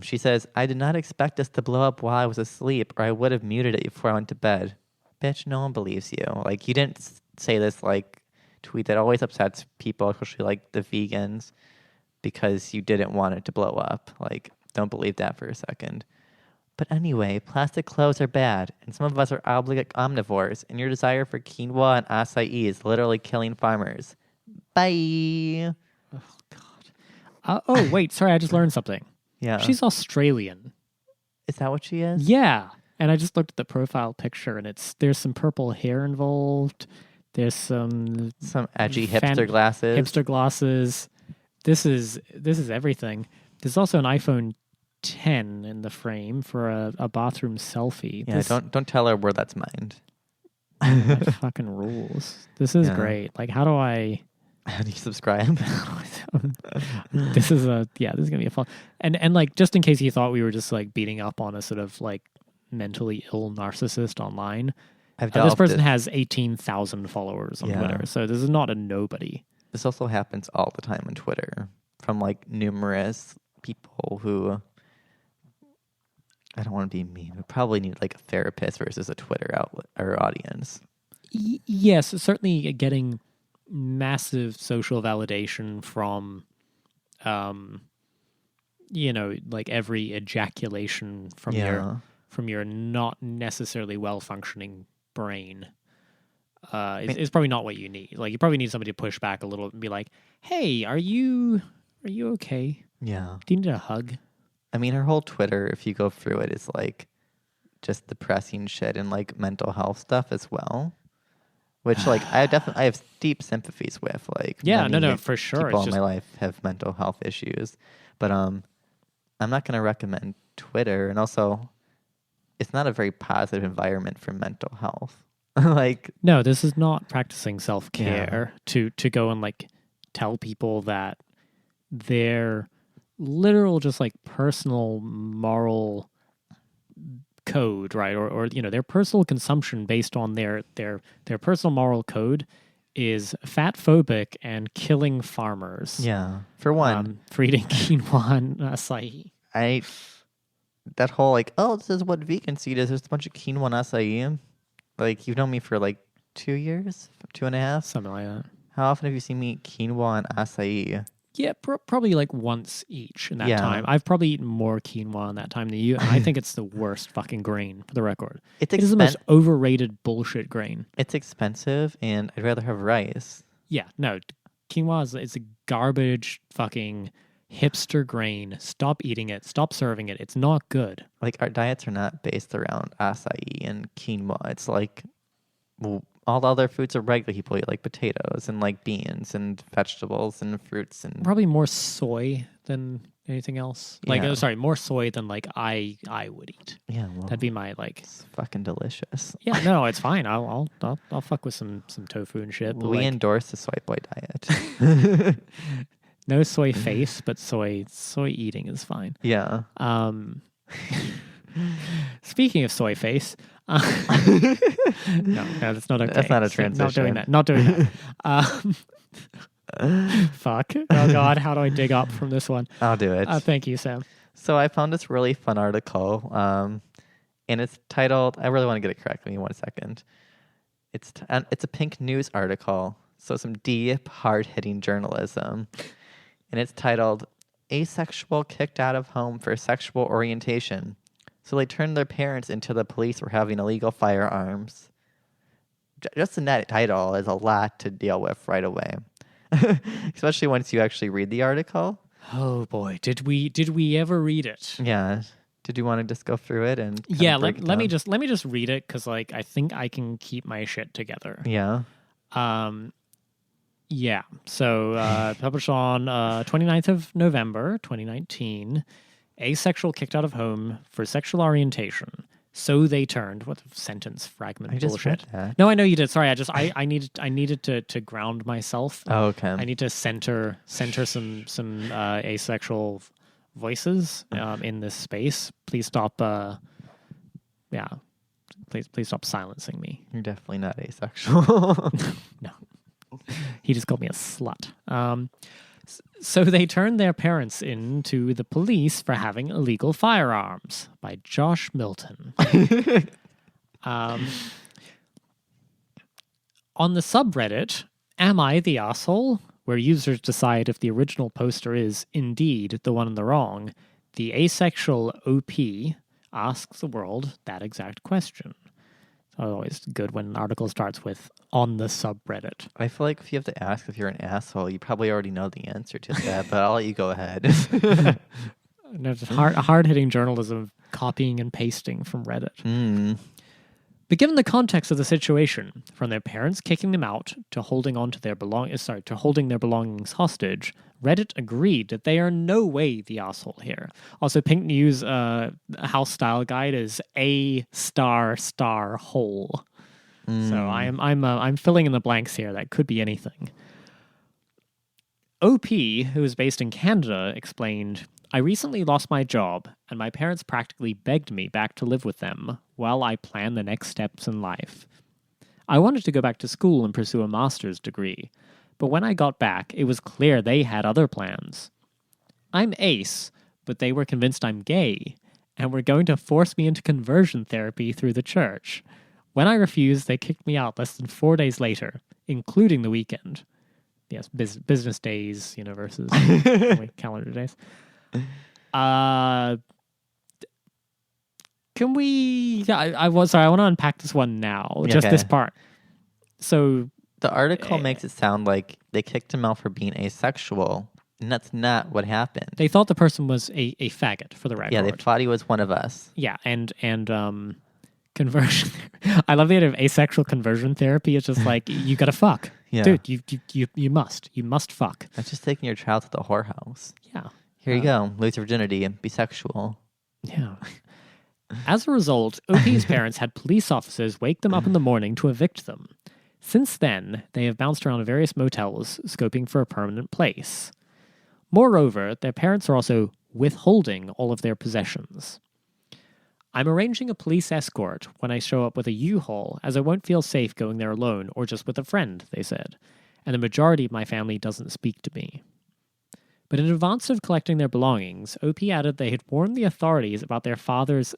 She says, I did not expect this to blow up while I was asleep, or I would have muted it before I went to bed. Bitch, no one believes you. Like, you didn't say this, like, tweet that always upsets people, especially, like, the vegans, because you didn't want it to blow up. Like, don't believe that for a second. But anyway, plastic clothes are bad, and some of us are obligate omnivores, and your desire for quinoa and acai is literally killing farmers. Bye. Oh, wait, sorry, I just learned something. Yeah. She's Australian. Is that what she is? Yeah. And I just looked at the profile picture, and there's some purple hair involved. There's some edgy hipster glasses. Hipster glasses. This is everything. There's also an iPhone 10 in the frame for a bathroom selfie. Yeah, don't tell her where that's mined. My fucking rules. This is Yeah. great. Like, how do I? How do you subscribe? This is gonna be a fun. And like, just in case you thought we were just like beating up on a sort of like mentally ill narcissist online, this person has 18,000 followers on Twitter, so this is not a nobody. This also happens all the time on Twitter from like numerous people who, I don't want to be mean, but probably need like a therapist versus a Twitter outlet or audience. Yes, certainly getting massive social validation from, like every ejaculation from your not necessarily well functioning brain. Is probably not what you need. Like, you probably need somebody to push back a little and be like, "Hey, are you okay? Yeah. Do you need a hug?" I mean, her whole Twitter, if you go through it, is like just depressing shit and like mental health stuff as well. which like I have deep sympathies with. Like Yeah, many no, for sure. people It's in just my life have mental health issues, but I'm not going to recommend Twitter, and also it's not a very positive environment for mental health. Like no, this is not practicing self-care to go and like tell people that their literal just like personal moral code, right? Or you know, their personal consumption based on their personal moral code is fat phobic and killing farmers. yeah, for one, For eating quinoa and acai. that whole like, oh, this is what vegan seed is. There's a bunch of quinoa and acai. Like you've known me for like 2 years, 2.5. Something like that. How often have you seen me eat quinoa and acai? Yeah, probably like once each in that Yeah. time. I've probably eaten more quinoa in that time than you, and I think it's the worst fucking grain, for the record. It's It is the most overrated bullshit grain. It's expensive, and I'd rather have rice. Yeah, no, quinoa is a garbage fucking hipster grain. Stop eating it. Stop serving it. It's not good. Like our diets are not based around acai and quinoa. It's like all the other foods are regular people eat, like potatoes and like beans and vegetables and fruits and Probably more soy than anything else. Like, Yeah. sorry, more soy than like I would eat. yeah, well, That'd be my like. it's fucking delicious. Yeah, no, it's fine. I'll fuck with some tofu and shit. But We like, endorse the soy boy diet. no soy face, but soy eating is fine. Yeah. Speaking of soy face, no, that's not okay. That's not a So, Not transition. doing that. Not doing that. Fuck. Oh God, how do I dig up from this one? I'll do it. Thank you, Sam. So I found this really fun article, and it's titled. I really want to get it correct. Give me 1 second. It's a Pink News article, so some deep, hard-hitting journalism, and it's titled "Asexual Kicked Out of Home for Sexual Orientation." So they turned their parents into the police for having illegal firearms. Just in that title is a lot to deal with right away, especially once you actually read the article. Oh boy, did we ever read it? Yeah. Did you want to just go through it and Yeah, break it let me down? just read it because like I think I can keep my shit together. Yeah. Yeah. So published on 29th of November 2019. Asexual kicked out of home for sexual orientation. So they turned. What sentence fragment I just bullshit. read that. No, I know you did. Sorry, I needed to ground myself. Oh, okay. I need to center some asexual voices in this space. Please stop. Yeah, please stop silencing me. You're definitely not asexual. No, he just called me a slut. So they turned their parents into the police for having illegal firearms by Josh Milton. On the subreddit, Am I the Asshole?, where users decide if the original poster is indeed the one in the wrong, the asexual OP asks the world that exact question. It's always good when an article starts with on the subreddit. I feel like if you have to ask if you're an asshole, you probably already know the answer to that, but I'll let you go ahead. No, just hard-hitting journalism, copying and pasting from Reddit. But given the context of the situation, from their parents kicking them out to holding their belongings hostage, Reddit agreed that they are no way the asshole here. Also, Pink News house style guide is A** hole. So I'm filling in the blanks here. That could be anything. OP, who is based in Canada, explained, I recently lost my job, and my parents practically begged me back to live with them while I plan the next steps in life. I wanted to go back to school and pursue a master's degree, but when I got back, it was clear they had other plans. I'm ace, but they were convinced I'm gay, and were going to force me into conversion therapy through the church. When I refused, they kicked me out less than 4 days later, including the weekend. Yes, business days, versus calendar days. Can we? I want to unpack this one now. Just Okay. this part. So The article makes it sound like they kicked him out for being asexual, and that's not what happened. they thought the person was a faggot, for the record. Yeah, they thought he was one of us. Yeah, and conversion. I love the idea of asexual conversion therapy. It's just like you gotta fuck, Yeah. dude. You must fuck. That's just taking your child to the whorehouse. Yeah, Here you go. Lose your virginity and be sexual. yeah. As a result, OP's parents had police officers wake them up in the morning to evict them. Since then, they have bounced around various motels, scoping for a permanent place. Moreover, their parents are also withholding all of their possessions. I'm arranging a police escort when I show up with a U-Haul, as I won't feel safe going there alone or just with a friend, they said, and the majority of my family doesn't speak to me. But in advance of collecting their belongings, OP added they had warned the authorities about their father's,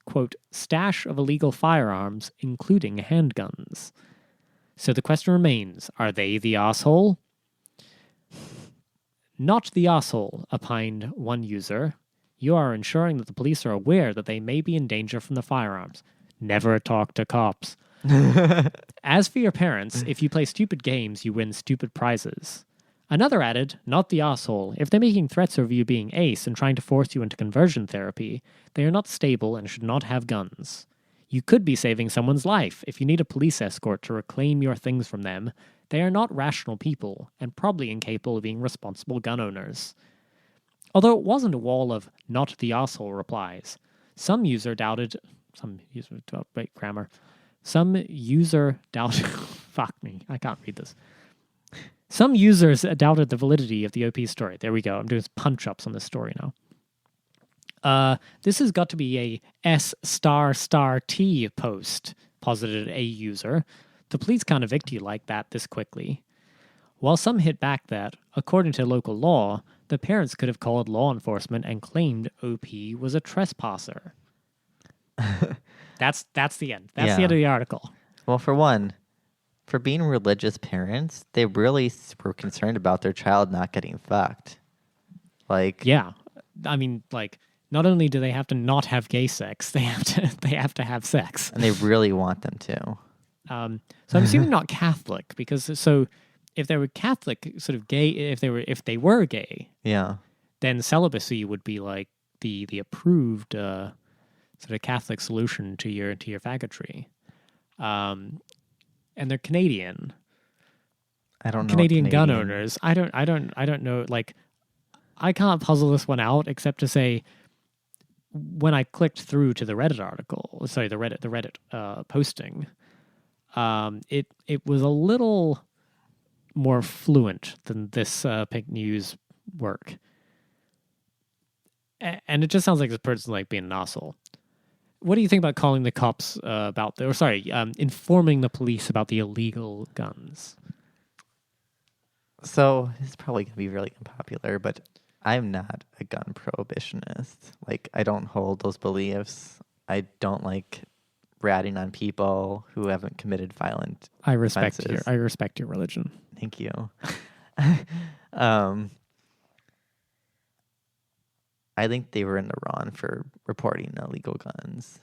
quote, stash of illegal firearms, including handguns. So the question remains, are they the asshole? Not the asshole, opined one user. You are ensuring that the police are aware that they may be in danger from the firearms. Never talk to cops. As for your parents, if you play stupid games, you win stupid prizes. Another added, not the asshole. If they're making threats over you being ace and trying to force you into conversion therapy, they are not stable and should not have guns. You could be saving someone's life. If you need a police escort to reclaim your things from them, they are not rational people and probably incapable of being responsible gun owners. Although it wasn't a wall of not the asshole replies, some user doubted, fuck me, I can't read this. Some users doubted the validity of the OP story. There we go. I'm doing punch-ups on this story now. This has got to be a S**T post, posited a user. The police can't evict you like that this quickly. While some hit back that, according to local law, the parents could have called law enforcement and claimed OP was a trespasser. That's the end. That's the end of the article. Well, for one, for being religious parents, they really were concerned about their child not getting fucked. Like, yeah, I mean, like, not only do they have to not have gay sex, they have to have sex, and they really want them to. So I'm assuming not Catholic, because so if they were Catholic, sort of gay, if they were gay, yeah, then celibacy would be like the approved sort of Catholic solution to your faggotry. And they're Canadian. I don't know. Canadian gun owners. I don't know. Like, I can't puzzle this one out except to say, when I clicked through to the Reddit article, sorry, the Reddit posting, it was a little more fluent than this Pink News work, and it just sounds like this person like being an asshole. What do you think about calling the cops informing the police about the illegal guns? So this is probably going to be really unpopular, but I'm not a gun prohibitionist. Like, I don't hold those beliefs. I don't like ratting on people who haven't committed violent offenses. I respect your religion. Thank you. I think they were in the wrong for reporting illegal guns.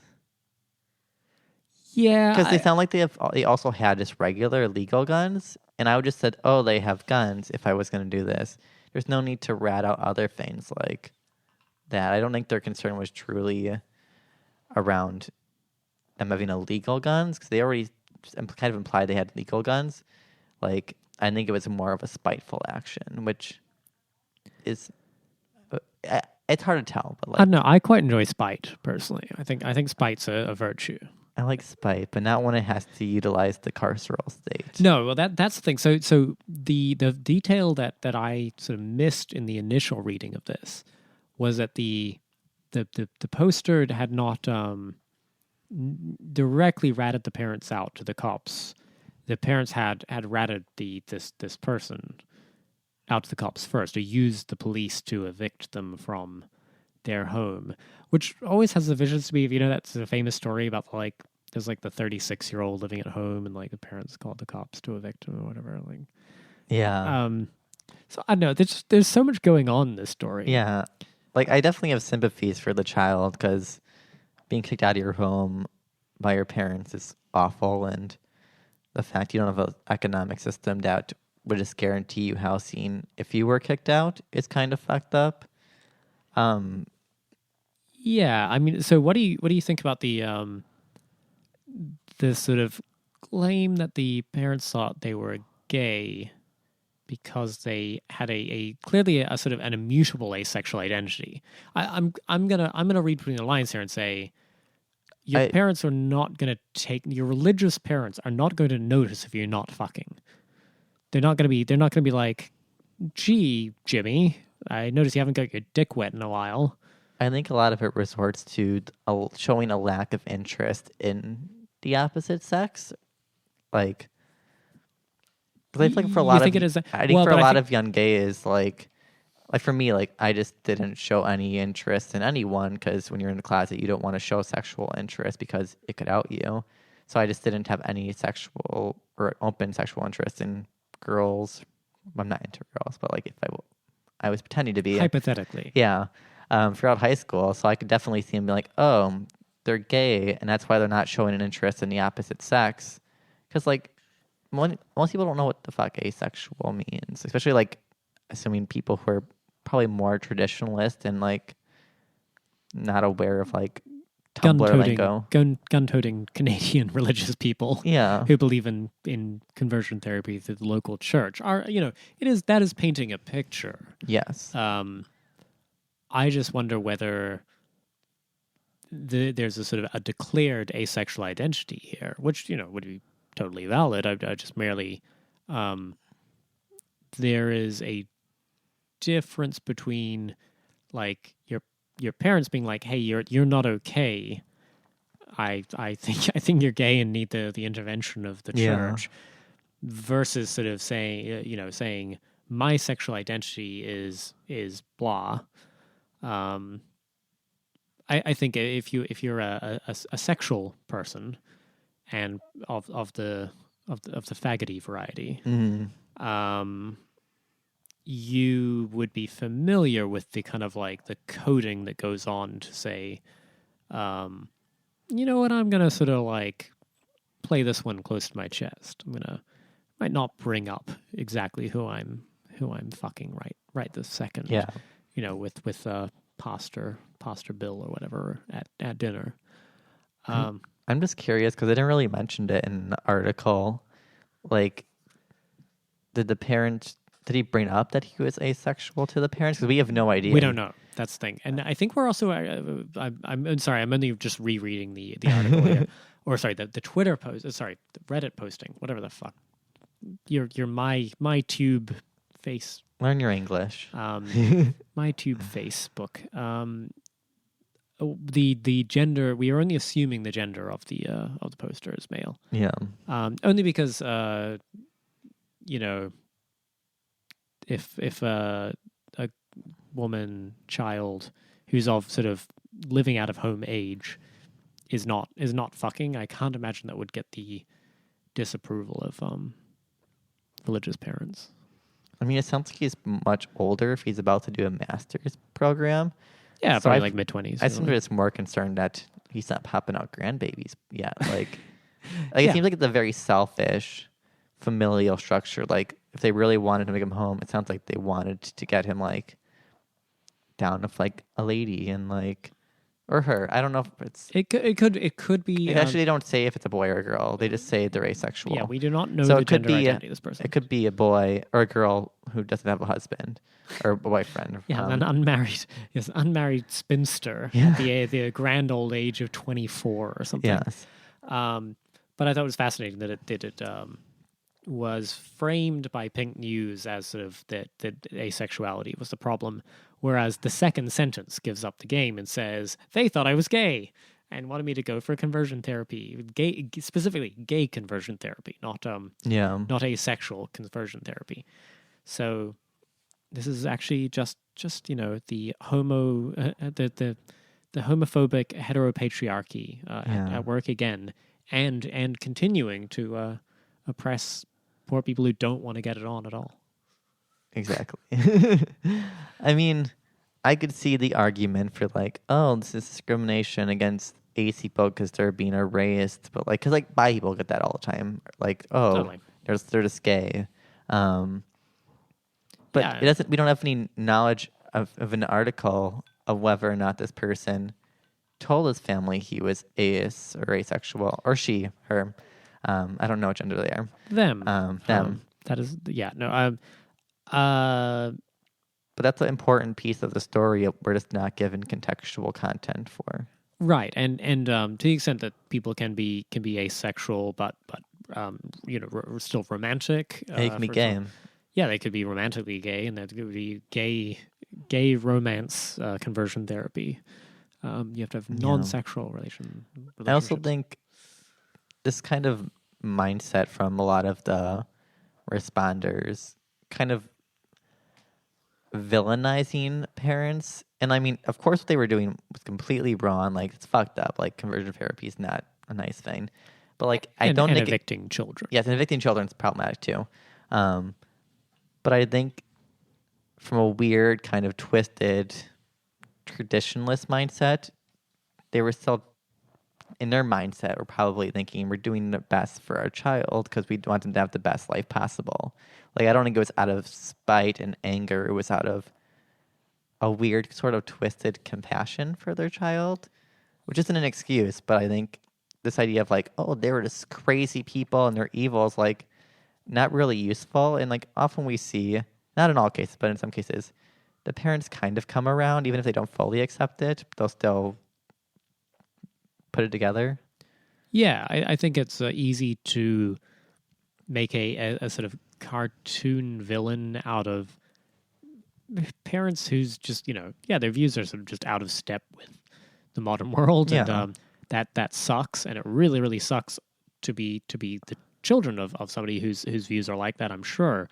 Yeah, because they sound like they also had just regular legal guns, and I would just said, oh, they have guns. If I was going to do this, there's no need to rat out other things like that. I don't think their concern was truly around them having illegal guns, because they already kind of implied they had legal guns. Like, I think it was more of a spiteful action, which is it's hard to tell. But like, I don't know. I quite enjoy spite personally. I think spite's a virtue. I like spite, but not when it has to utilize the carceral state. No, well, that's the thing. So the detail that I sort of missed in the initial reading of this was that the poster had not directly ratted the parents out to the cops. The parents had ratted this person out to the cops first, or used the police to evict them from their home, which always has the visions to be, you know, that's a famous story about like there's like the 36-year-old living at home and like the parents called the cops to evict him or whatever. Like, yeah. So I don't know. There's so much going on in this story. Yeah, like I definitely have sympathies for the child, because being kicked out of your home by your parents is awful, and the fact you don't have an economic system that would just guarantee you housing if you were kicked out is kind of fucked up. Yeah, I mean, so what do you think about the the sort of claim that the parents thought they were gay because they had a clearly a sort of an immutable asexual identity. I'm gonna read between the lines here and say your parents are not gonna your religious parents are not going to notice if you're not fucking. They're not gonna be like, gee, Jimmy, I notice you haven't got your dick wet in a while. I think a lot of it resorts to showing a lack of interest in the opposite sex, like. Because I feel like for a lot of young gays, like for me, like I just didn't show any interest in anyone because when you're in the closet, you don't want to show sexual interest because it could out you. So I just didn't have any sexual or open sexual interest in girls. I'm not into girls, but like if I was pretending to be hypothetically, yeah, throughout high school, so I could definitely see them be like, oh, they're gay, and that's why they're not showing an interest in the opposite sex, because like. Most people don't know what the fuck asexual means, especially like assuming people who are probably more traditionalist and like not aware of like Tumblr lingo. Gun-toting Canadian religious people who believe in conversion therapy through the local church are, that is painting a picture. Yes. I just wonder whether there's a sort of a declared asexual identity here, which, would be totally valid. I just merely there is a difference between like your parents being like, hey, you're not okay. I think you're gay and need the intervention of the church, versus sort of saying my sexual identity is blah. I think if you're a sexual person and of the faggoty variety, you would be familiar with the kind of like the coding that goes on to say, you know what, I'm gonna sort of like play this one close to my chest. Might not bring up exactly who I'm fucking right this second. Yeah. With Pastor Bill or whatever at dinner. I'm just curious because I didn't really mention it in the article. Like, did he bring up that he was asexual to the parents? Because we have no idea. We don't know. That's the thing. And I think we're also, I'm sorry, I'm only just rereading the article here. Or sorry, the Twitter post, the Reddit posting, whatever the fuck. Your my tube face. Learn your English. My tube Facebook. The gender, we are only assuming the gender of the poster is male. Yeah. Only because if a woman child who's of sort of living out of home age is not fucking, I can't imagine that would get the disapproval of religious parents. I mean, it sounds like he's much older if he's about to do a master's program. Yeah, so probably like mid-20s. I seem just more concerned that he's not popping out grandbabies yet. Like it seems like it's a very selfish familial structure. Like if they really wanted to make him home, it sounds like they wanted to get him like down with like a lady and like, or her. I don't know if it's... It could be... Actually, they don't say if it's a boy or a girl. They just say they're asexual. Yeah, we do not know the gender identity of this person. It could be a boy or a girl who doesn't have a husband or a boyfriend. Yeah, an unmarried spinster at the grand old age of 24 or something. Yes. But I thought it was fascinating that it was framed by Pink News as sort of that asexuality was the problem, whereas the second sentence gives up the game and says, they thought I was gay and wanted me to go for conversion therapy, specifically gay conversion therapy, not asexual conversion therapy. So this is actually just the the homophobic heteropatriarchy at work again, and continuing to oppress poor people who don't want to get it on at all. Exactly. I mean, I could see the argument for like, oh, this is discrimination against ace people because they're being erased, but like, because like bi people get that all the time. Like, oh, totally. they're just gay. But it doesn't. We don't have any knowledge of an article of whether or not this person told his family he was ace or asexual, or she, her. I don't know what gender they are. Them. Them. That is, yeah, no. But that's an important piece of the story we're just not given contextual content for. Right, and to the extent that people can be asexual, but still romantic. They can be gay. Yeah, they could be romantically gay, and that could be gay romance conversion therapy. You have to have non-sexual relationships. I also think this kind of mindset from a lot of the responders kind of villainizing parents. And I mean, of course, what they were doing was completely wrong. Like, it's fucked up. Like, conversion therapy is not a nice thing. But, like, I don't think evicting children. Yes, and evicting children is problematic, too. But I think from a weird, kind of twisted, traditionalist mindset, they were still, in their mindset, were probably thinking we're doing the best for our child because we want them to have the best life possible. Like, I don't think it was out of spite and anger. It was out of a weird sort of twisted compassion for their child, which isn't an excuse, but I think this idea of like, oh, they were just crazy people and they're evil is like not really useful. And like often we see, not in all cases, but in some cases, the parents kind of come around, even if they don't fully accept it, they'll still put it together. Yeah, I think it's easy to make a sort of cartoon villain out of parents who's just, their views are sort of just out of step with the modern world. Yeah. And that sucks. And it really, really sucks to be the children of somebody whose views are like that, I'm sure.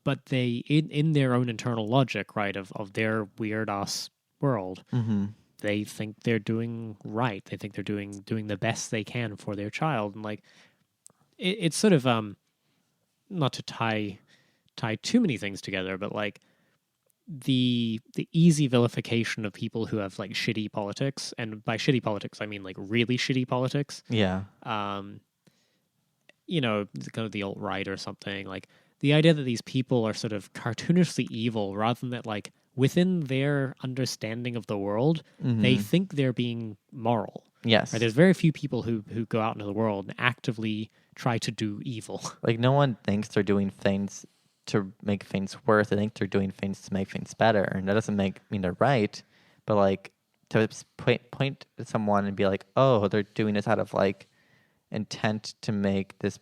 But they, in their own internal logic, right, of their weird ass world, they think they're doing right. They think they're doing the best they can for their child. And like, it's sort of, not to tie too many things together, but like the easy vilification of people who have like shitty politics, and by shitty politics I mean like really shitty politics. Yeah. Kind of the alt-right or something. Like the idea that these people are sort of cartoonishly evil rather than that like within their understanding of the world, they think they're being moral. Yes. Right? There's very few people who go out into the world and actively try to do evil. Like no one thinks they're doing things to make things worse. I think they're doing things to make things better. And that doesn't mean they're right. But like to point at someone and be like, oh, they're doing this out of like intent to make this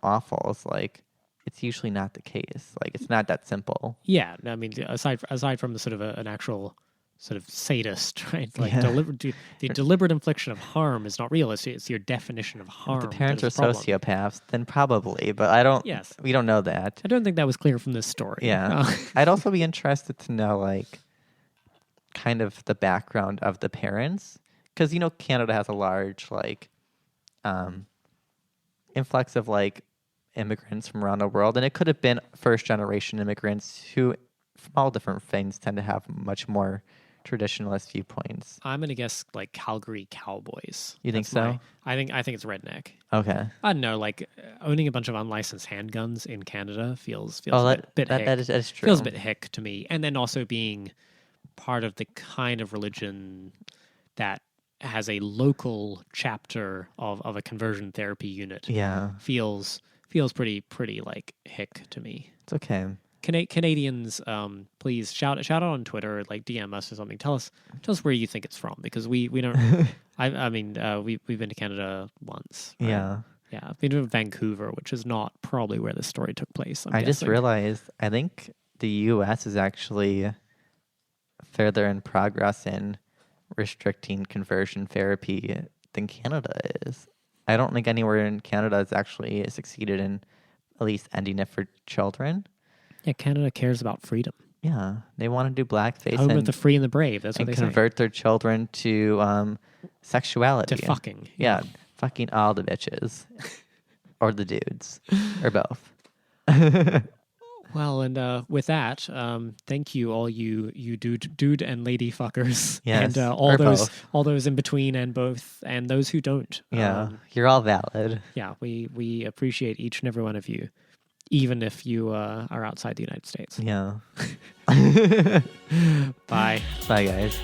awful. It's like, it's usually not the case. Like it's not that simple. Yeah. I mean, aside from the sort of an actual sort of sadist, right? Like the deliberate infliction of harm is not real. It's your definition of harm. If the parents are sociopaths, then probably, but I don't. Yes, we don't know that. I don't think that was clear from this story. Yeah, I'd also be interested to know like kind of the background of the parents, because Canada has a large like influx of like immigrants from around the world, and it could have been first generation immigrants who, from all different things, tend to have much more traditionalist viewpoints. I'm gonna guess like Calgary Cowboys. You think so? I think it's redneck. Okay. I don't know. Like owning a bunch of unlicensed handguns in Canada feels that hick. is true. Feels a bit hick to me. And then also being part of the kind of religion that has a local chapter of a conversion therapy unit. Yeah. Feels pretty like hick to me. It's okay. Canadians, please shout out on Twitter, like DM us or something. Tell us where you think it's from, because we don't. I mean, we've been to Canada once. Right? Yeah, I've been to Vancouver, which is not probably where this story took place. I just realized I think the U.S. is actually further in progress in restricting conversion therapy than Canada is. I don't think anywhere in Canada has actually succeeded in at least ending it for children. Yeah, Canada cares about freedom. Yeah, they want to do blackface Home of the free and the brave. That's what they convert their children to sexuality. To fucking. Yeah, fucking all the bitches. Or the dudes. Or both. Well, and with that, thank you, all you dude and lady fuckers, yes, and all those in between and both, and those who don't. Yeah, you're all valid. Yeah, we appreciate each and every one of you, even if you are outside the United States. Yeah. Bye. Bye, guys.